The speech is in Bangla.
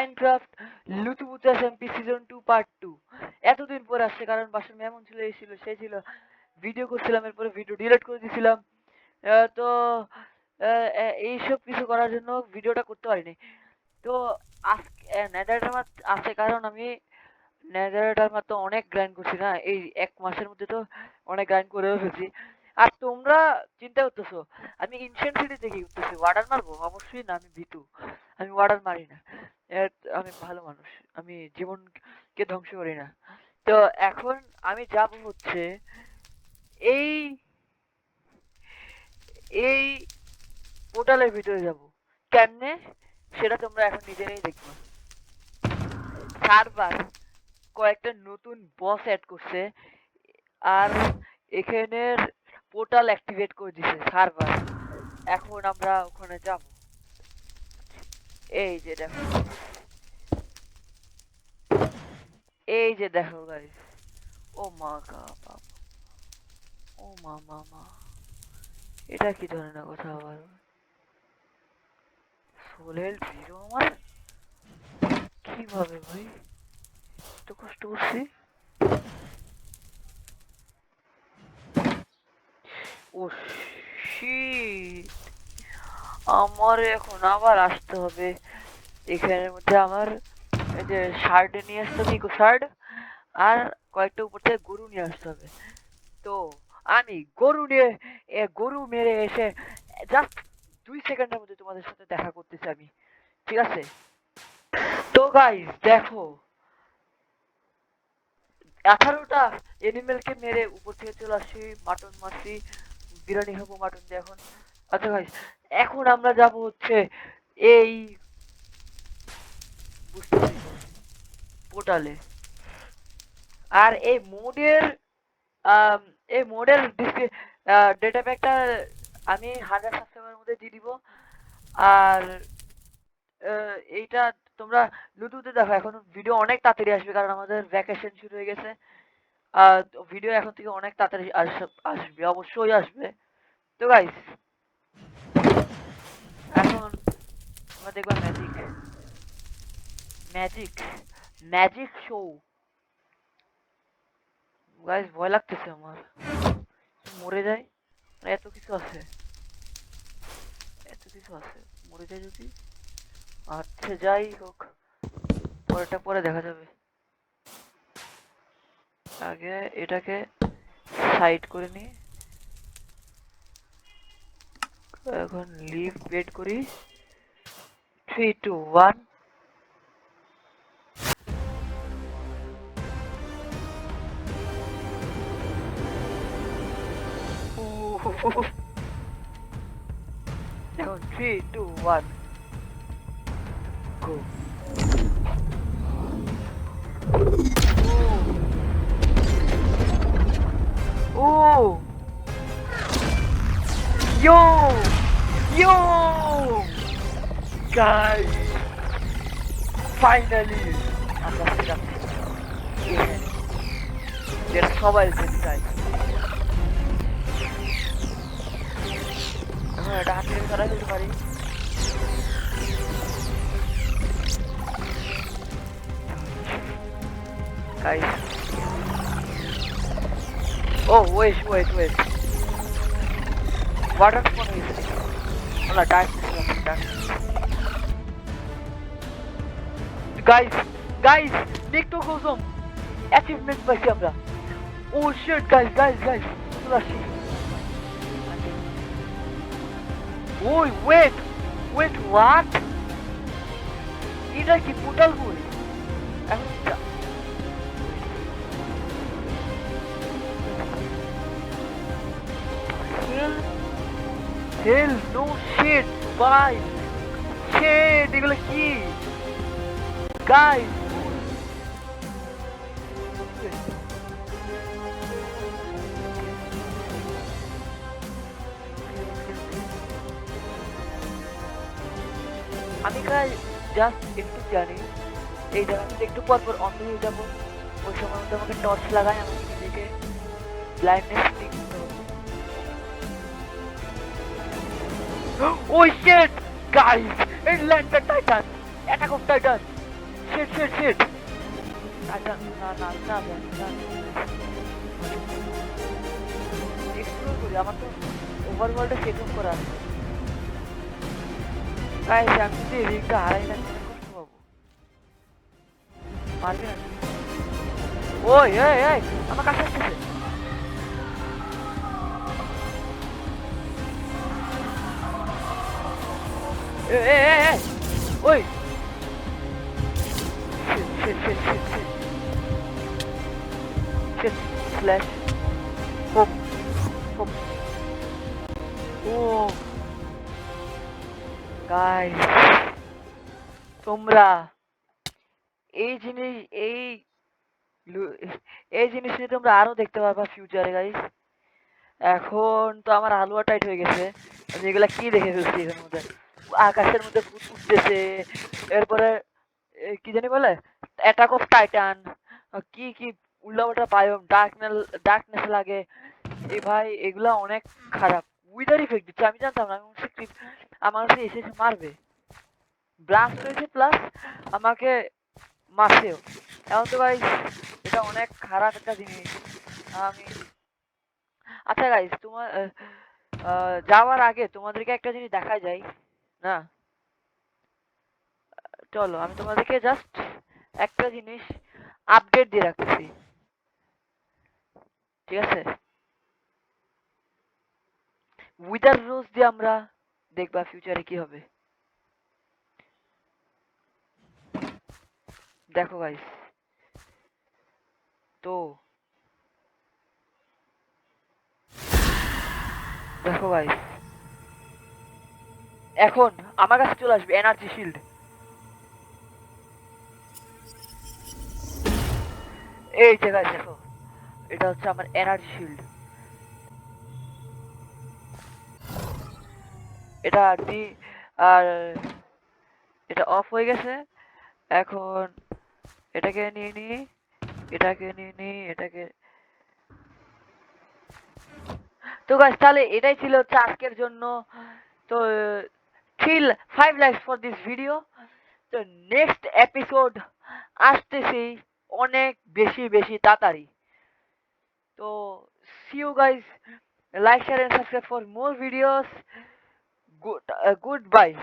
মাইনক্রাফট লুতুপুতু এসএমপি সিজন 2 পার্ট 2 এতদিন পর আসছে, কারণ বাসার মেমন ছিল, এই ছিল সে ছিল, ভিডিও করছিলাম, এরপরে ভিডিও ডিলিট করে দিয়েছিলাম। তো এইসব কিছু করার জন্য ভিডিওটা করতে পারিনি। তো আজকে নেদারটার আছে, কারণ আমি নেদারটার তো অনেক গ্রাইন্ড করছি না, এই 1 মাসের মধ্যে তো অনেক গ্রাইন্ড করেও ফেলছি। আর তোমরা চিন্তা করতেছো আমি ইনসেন্ট সিটিতে কি করতেছি, ওয়ার্ডার মারবো? অবশ্যই না, আমি ভীতু, আমি ওয়ার্ডার মারি না। আমি ভালো মানুষ, আমি জীবনকে ধ্বংস করি না। তো এখন আমি যাব হচ্ছে এই এই পোর্টালের ভিতরে যাব। কেমনে সেটা তোমরা এখন নিজেরাই দেখবে। সার্ভার কয়েকটা নতুন বস অ্যাড করছে, আর এখানের পোর্টাল অ্যাক্টিভেট করে দিছে সার্ভার। এখন আমরা ওখানে যাব। এই যে দেখো, এই যে দেখো গাইস। ও মা গা বাবা, ও মা মা মা, এটা কি ধরনের কথা আবার? সোলেল জিরো আমার কিভাবে ভাই, এত কষ্ট করছি। ও শিট, আমার এখন আবার আসতে হবে এখানের মধ্যে। আমার এই যে শার্ট নিয়ে আসতে হবে, ইকো শার্ট, আর কয়েকটা উপর থেকে গরু নিয়ে আসতে হবে। তো আমি গরু মেরে এসে জাস্ট 2 সেকেন্ডের মধ্যে তোমাদের সাথে দেখা করতেছি আমি, ঠিক আছে? তো গাইস দেখো, 18টা এনিমেলকে মেরে উপর থেকে চলে আসছি, মাটন মারছি, বিরিয়ানি খাবো মাটন দিয়ে এখন। আচ্ছা গাইস, এখন আমরা যাব হচ্ছে এই বুঝতেছি পোর্টালে। আর এই মোডের ডেটা প্যাকটা আমি 1000 সাবস্ক্রাইবারের মধ্যে দিয়ে দিব। আর এইটা তোমরা লুতুতে দেখো, এখন ভিডিও অনেক তাড়াতাড়ি আসবে, কারণ আমাদের ভ্যাকেশন শুরু হয়ে গেছে। ভিডিও এখন থেকে অনেক তাড়াতাড়ি আসবে, অবশ্যই আসবে। তো গাইস, এখন আমরা দেখবা magic magic magic show. Guys ভয় লাগতেছে আমার, মরে যায়। এত কিছু আছে, এত কিছু আছে, মরে যায় যদি। আচ্ছা যাই হোক, পরেরটা পরে দেখা যাবে। আগে এটাকে সাইড করে নি, এখন লিভ ওয়েট করি। 3 2 1। এখন 3 2 1 গো। ও ইয়ো ইয়ো গাইস, ফাইনালি আমরা সেটা যেটা সবাই যেতে চায়। হ্যাঁ, এটা হাত থেকে সরাই ফেলতে পারি। গাইস, ও ওয়েট ওয়েট ওয়েট, ওয়াটার স্পন হয়ে গেছে না, ডার্কনেস। গাইস গাইস, দেখতো কসম অ্যাচিভমেন্ট পাইছি আমরা। ও শিট গাইস গাইস গাইস, চলে আসছি। ওই ওয়েট ওয়েট, হোয়াট? এটা কি পোর্টাল বই? এখন হেল হেল নো শিট বাই, শিট এগুলো কি গাইস? আমি কাল জাস্ট একটু জানি এই জায়গাটা একটু পর পর অন্ধ হয়ে যাবো, ওই সময় মধ্যে আমাকে টর্চ লাগায় আমাকে নিজেকে ব্লাইন্ডনেস ঠিক করতে হবে। Oh shit! Guys! It landed Titan! Attack of Titan! Shit titan না এক্সপ্লোর করি আমার তো ওভারওয়ার্ল্ডে সেট আপ করা আছে গাইস আমি যদি রিংটা হারাই না অনেক কষ্ট পাবো পারবি না ওই এই আমার কাছে আসতেছে এই ওই shit slash hope ও গাইস তোমরা এই জিনিস এই জিনিসটা তোমরা আরো দেখতে পারবা ফিউচারে গাইস এখন তো আমার হালুয়া টাইট হয়ে গেছে আমি এগুলা কি দেখে ফেলছি এর মধ্যে আকাশের মধ্যে ভূত উঠতেছে এরপরে কি জানি বলে অ্যাটাক অফ টাইটান কি কি উল্লাপাল্টা বায়োম ডার্কনেস লাগে এ ভাই এগুলা অনেক খারাপ উইদার ইফেক্ট দিচ্ছে আমি জানতাম না আমার কাছে এসে মারবে ব্লাস্ট হয়েছে প্লাস আমাকে মারছেও এখন তো ভাই এটা অনেক খারাপ একটা জিনিস আমি আচ্ছা গাইস তোমার যাওয়ার আগে তোমাদেরকে একটা জিনিস দেখা যায় না চলো আমি তোমাদেরকে জাস্ট একটা জিনিস আপডেট দিয়ে রাখতেছি ঠিক আছে উইদার রোজ দিয়ে আমরা দেখবা ফিউচারে কি হবে দেখো গাইস তো দেখো গাইস এখন আমার কাছে চলে আসবে এনার্জি শিল্ড এই যে গাইস দেখো এটা হচ্ছে আমার এনার্জি শিল্ড এটা দি আর এটা অফ হয়ে গেছে এখন এটাকে নিয়ে নি এটাকে নিয়ে নি এটাকে তো গাইস তাহলে এটাই ছিল হচ্ছে আজকের জন্য তো 5 লাইকস ফর দিস ভিডিও তো নেক্সট এপিসোড আসতেছি অনেক বেশি তাড়াতাড়ি তো see you guys like share and subscribe for more videos goodbye